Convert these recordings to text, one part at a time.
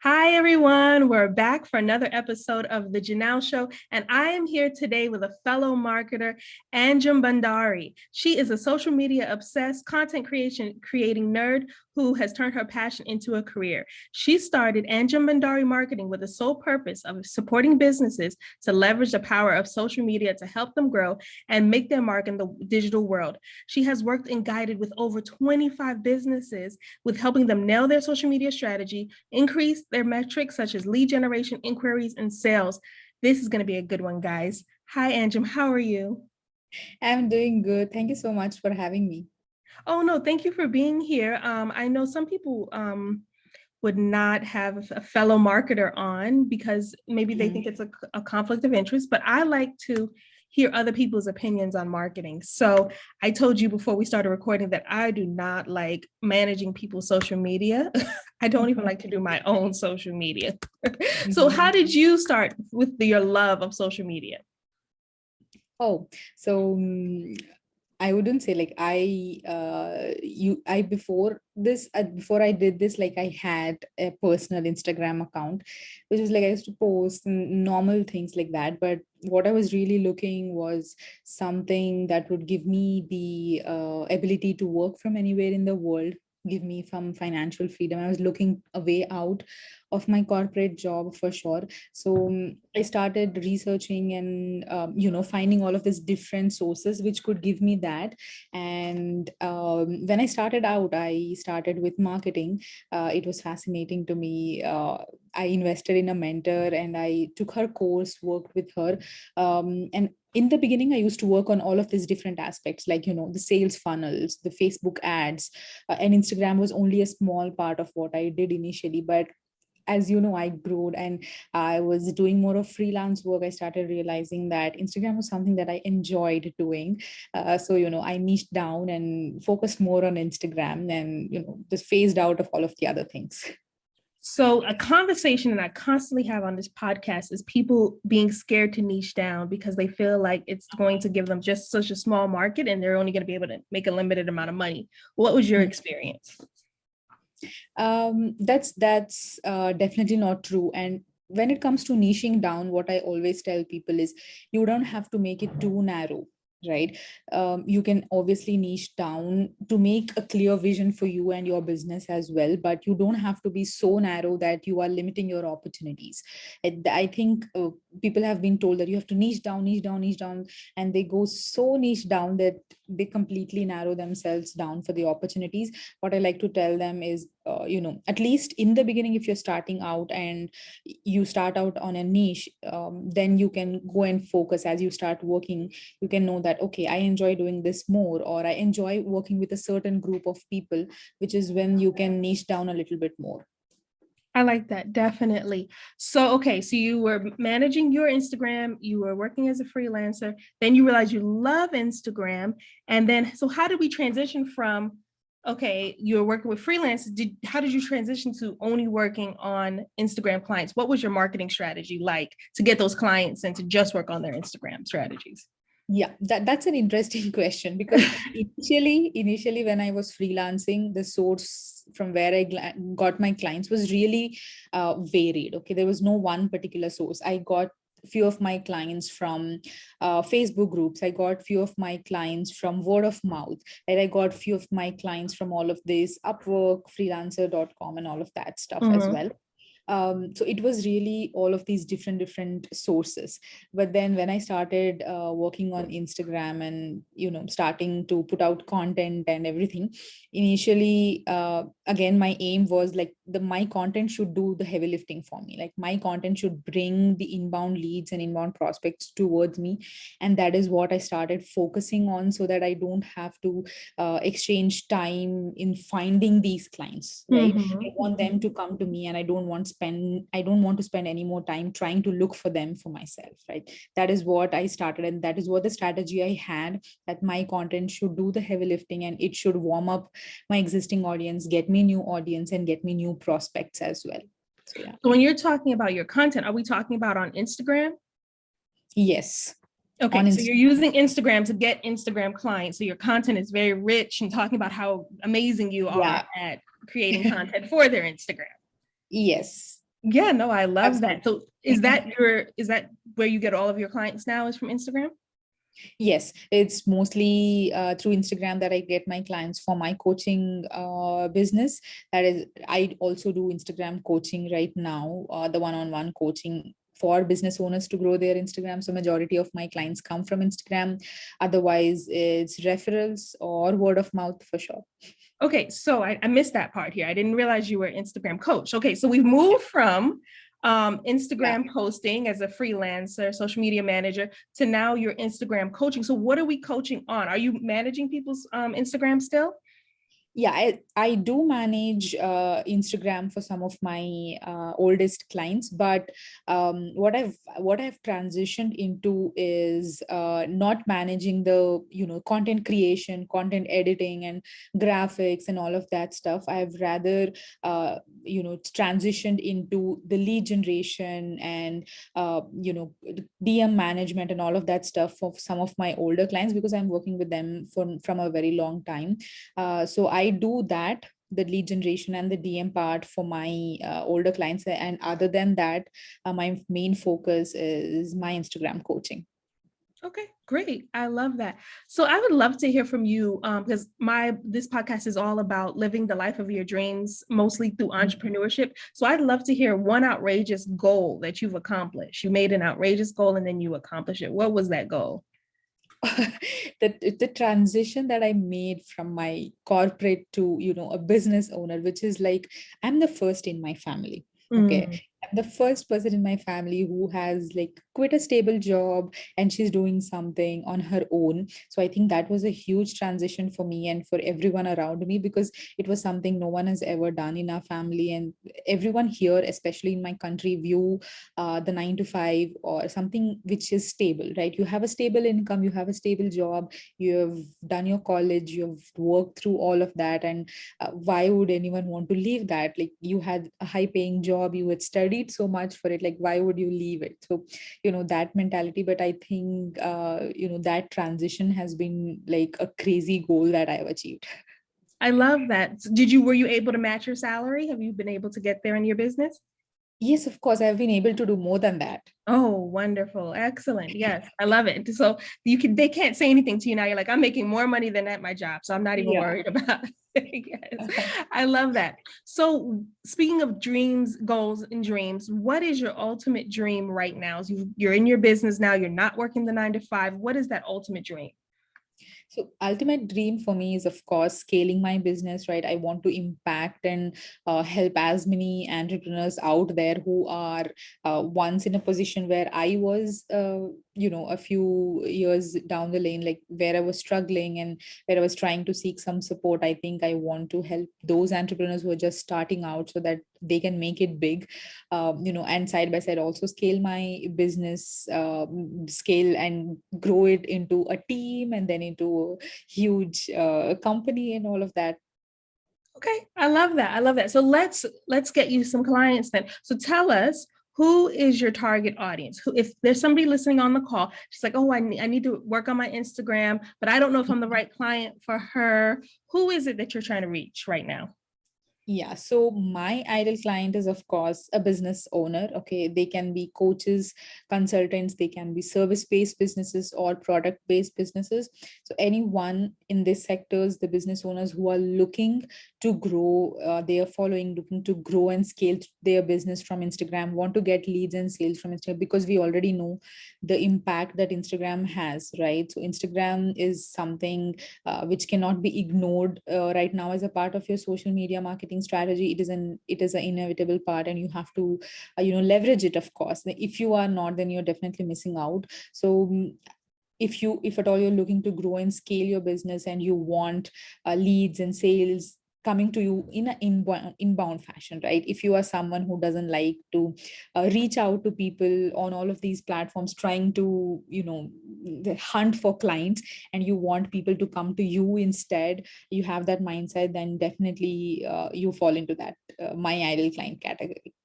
Hi, everyone. We're back for another episode of The Janelle Show, and I am here today with a fellow marketer, Anjum Bandari. She is a social media obsessed content creating nerd who has turned her passion into a career. She started Anjum Bandari Marketing with the sole purpose of supporting businesses to leverage the power of social media to help them grow and make their mark in the digital world. She has worked and guided with over 25 businesses with helping them nail their social media strategy, increase their metrics such as lead generation, inquiries, and sales. This is going to be a good one, guys. Hi, Anjum. How are you? I'm doing good. Thank you so much for having me. Oh, no, thank you for being here. I know some people would not have a fellow marketer on because maybe they think Mhm. it's a conflict of interest, but I like to hear other people's opinions on marketing. So I told you before we started recording that I do not like managing people's social media. I don't even like to do my own social media. So how Mhm. did you start with your love of social media? Oh, so I wouldn't say like I before I did this, like I had a personal Instagram account, which was like I used to post normal things like that. But what I was really looking was something that would give me the ability to work from anywhere in the world, give me some financial freedom. I was looking a way out of my corporate job for sure. So I started researching and finding all of these different sources which could give me that. And when I started out, I started with marketing. It was fascinating to me. I invested in a mentor and I took her course, worked with her, and in the beginning I used to work on all of these different aspects, like the sales funnels, the Facebook ads, and Instagram was only a small part of what I did initially. But as you know, I grew and I was doing more of freelance work. I started realizing that Instagram was something that I enjoyed doing. So I niched down and focused more on Instagram, and just phased out of all of the other things. So, a conversation that I constantly have on this podcast is people being scared to niche down because they feel like it's going to give them just such a small market and they're only going to be able to make a limited amount of money. What was your experience? That's definitely not true. And when it comes to niching down, what I always tell people is you don't have to make it too narrow, right? You can obviously niche down to make a clear vision for you and your business as well, but you don't have to be so narrow that you are limiting your opportunities. I think people have been told that you have to niche down, niche down, niche down, and they go so niche down that they completely narrow themselves down for the opportunities. What I like to tell them is, at least in the beginning, if you're starting out and you start out on a niche, then you can go and focus. As you start working, you can know that, okay, I enjoy doing this more, or I enjoy working with a certain group of people, which is when you can niche down a little bit more. I like that, definitely. So, okay, so you were managing your Instagram, you were working as a freelancer, then you realized you love Instagram. And then, so how did we transition from, okay, you were working with freelance, how did you transition to only working on Instagram clients? What was your marketing strategy like to get those clients and to just work on their Instagram strategies? Yeah, that's an interesting question, because initially when I was freelancing, the source from where I got my clients was really varied. Okay, there was no one particular source. I got few of my clients from Facebook groups. I got few of my clients from word of mouth, and I got few of my clients from all of this Upwork, freelancer.com, and all of that stuff as Mhm. well. So it was really all of these different sources. But then when I started working on Instagram and starting to put out content and everything, initially, again, my aim was like my content should do the heavy lifting for me. Like my content should bring the inbound leads and inbound prospects towards me, and that is what I started focusing on, so that I don't have to exchange time in finding these clients, right? I Mhm. want them to come to me, and I don't want to spend any more time trying to look for them for myself, right? That is what I started, and that is what the strategy I had, that my content should do the heavy lifting, and it should warm up my existing audience, get me new audience, and get me new prospects as well. So yeah. So when you're talking about your content, are we talking about on Instagram? Yes. On Okay, so you're using Instagram to get Instagram clients. So your content is very rich and talking about how amazing you are Yeah. at creating content for their Instagram. Yes. Yeah, no, I love that. Absolutely. So is that where you get all of your clients now is from Instagram? Yes, it's mostly through Instagram that I get my clients for my coaching business. That is, I also do Instagram coaching right now, the one-on-one coaching for business owners to grow their Instagram. So majority of my clients come from Instagram. Otherwise, it's referrals or word of mouth for sure. Okay, so I missed that part here. I didn't realize you were an Instagram coach. Okay, so we've moved from Yeah. Instagram posting as a freelancer, social media manager, to now your Instagram coaching. So what are we coaching on? Are you managing people's Instagram still? Yeah, I do manage Instagram for some of my oldest clients, but what I've transitioned into is not managing the content creation, content editing, and graphics and all of that stuff. I've rather transitioned into the lead generation and DM management and all of that stuff for some of my older clients, because I'm working with them from a very long time. So I do that, the lead generation and the DM part for my older clients. And other than that, my main focus is my Instagram coaching. Okay, great. I love that. So I would love to hear from you because my this podcast is all about living the life of your dreams, mostly through entrepreneurship. So I'd love to hear one outrageous goal that you've accomplished. You made an outrageous goal and then you accomplished it. What was that goal? The transition that I made from my corporate to a business owner, which is like, I'm the first in my family. Okay, Mm. I'm the first person in my family who has like quit a stable job and she's doing something on her own. So I think that was a huge transition for me and for everyone around me, because it was something no one has ever done in our family. And everyone here, especially in my country, view the 9 to 5 or something which is stable, right? You have a stable income, you have a stable job, you have done your college, you have worked through all of that. And why would anyone want to leave that? Like, you had a high paying job, you had studied so much for it, like why would you leave it? So that mentality. But I think that transition has been like a crazy goal that I've achieved. I love that. Were you able to match your salary? Have you been able to get there in your business? Yes, of course, I've been able to do more than that. Oh, wonderful. Excellent. Yes, I love it. So they can't say anything to you now. You're like, I'm making more money than at my job. So I'm not even Yeah. worried about it. Yes, I love that. So speaking of dreams, goals, and dreams, what is your ultimate dream right now? As you're in your business now, you're not working the 9 to 5. What is that ultimate dream? So ultimate dream for me is, of course, scaling my business, right? I want to impact and help as many entrepreneurs out there who are once in a position where I was, a few years down the lane, like where I was struggling and where I was trying to seek some support. I think I want to help those entrepreneurs who are just starting out so that they can make it big, and side by side also scale my business, scale and grow it into a team and then into a huge company and all of that. Okay, I love that. I love that. So let's get you some clients then. So tell us, who is your target audience? Who, if there's somebody listening on the call, she's like, oh, I need to work on my Instagram, but I don't know if I'm the right client for her. Who is it that you're trying to reach right now? Yeah, so my ideal client is, of course, a business owner. Okay, they can be coaches, consultants, they can be service based businesses or product based businesses. So, anyone in these sectors, the business owners who are looking to grow their following, looking to grow and scale their business from Instagram, want to get leads and sales from Instagram, because we already know the impact that Instagram has, right? So, Instagram is something which cannot be ignored right now as a part of your social media marketing strategy. It is an inevitable part, and you have to leverage it. Of course, if you are not, then you're definitely missing out. So if at all you're looking to grow and scale your business and you want leads and sales coming to you in an inbound fashion, right? If you are someone who doesn't like to reach out to people on all of these platforms trying to hunt for clients, and you want people to come to you instead, you have that mindset, then definitely you fall into that my ideal client category.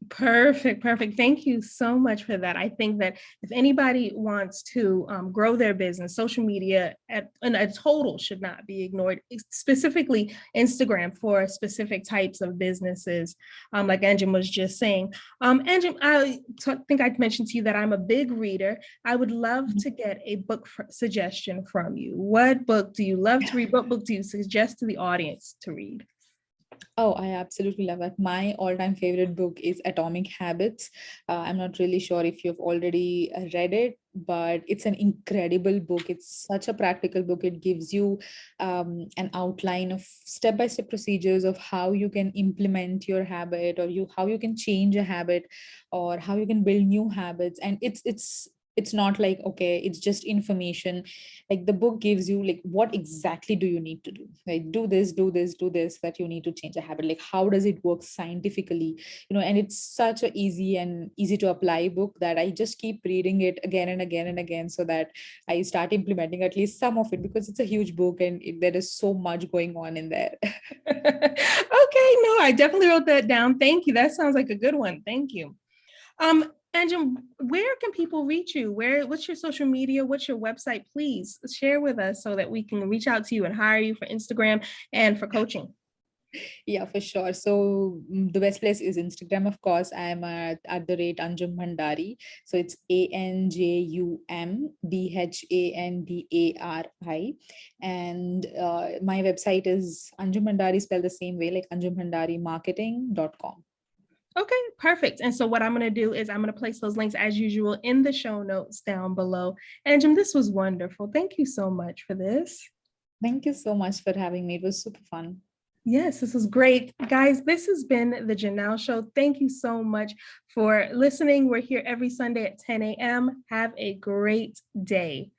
Perfect, perfect. Thank you so much for that. I think that if anybody wants to grow their business, social media in a total should not be ignored, specifically Instagram for specific types of businesses, like Anjum was just saying. Anjum, think I mentioned to you that I'm a big reader. I would love to get a book suggestion from you. What book do you love to read? What book do you suggest to the audience to read? Oh, I absolutely love that. My all-time favorite book is Atomic Habits. I'm not really sure if you've already read it, but it's an incredible book. It's such a practical book. It gives you an outline of step-by-step procedures of how you can implement your habit, or how you can change a habit, or how you can build new habits. And it's not like, okay, it's just information. Like, the book gives you like what exactly do you need to do, like do this, do this, do this, that you need to change a habit, like how does it work scientifically, and it's such a easy to apply book that I just keep reading it again and again and again, so that I start implementing at least some of it, because it's a huge book and there is so much going on in there. Okay, no, I definitely wrote that down. Thank you. That sounds like a good one. Thank you. Anjum, where can people reach you? What's your social media? What's your website? Please share with us so that we can reach out to you and hire you for Instagram and for coaching. Yeah, for sure. So the best place is Instagram, of course. I am at the rate Anjum Bhandari. So it's ANJUMBHANDARI. And my website is Anjum Bhandari, spelled the same way, like anjumbhandarimarketing.com. Okay, perfect. And so what I'm going to do is I'm going to place those links as usual in the show notes down below. Anjum, this was wonderful. Thank you so much for this. Thank you so much for having me. It was super fun. Yes, this was great. Guys, this has been the Janelle Show. Thank you so much for listening. We're here every Sunday at 10 a.m. Have a great day.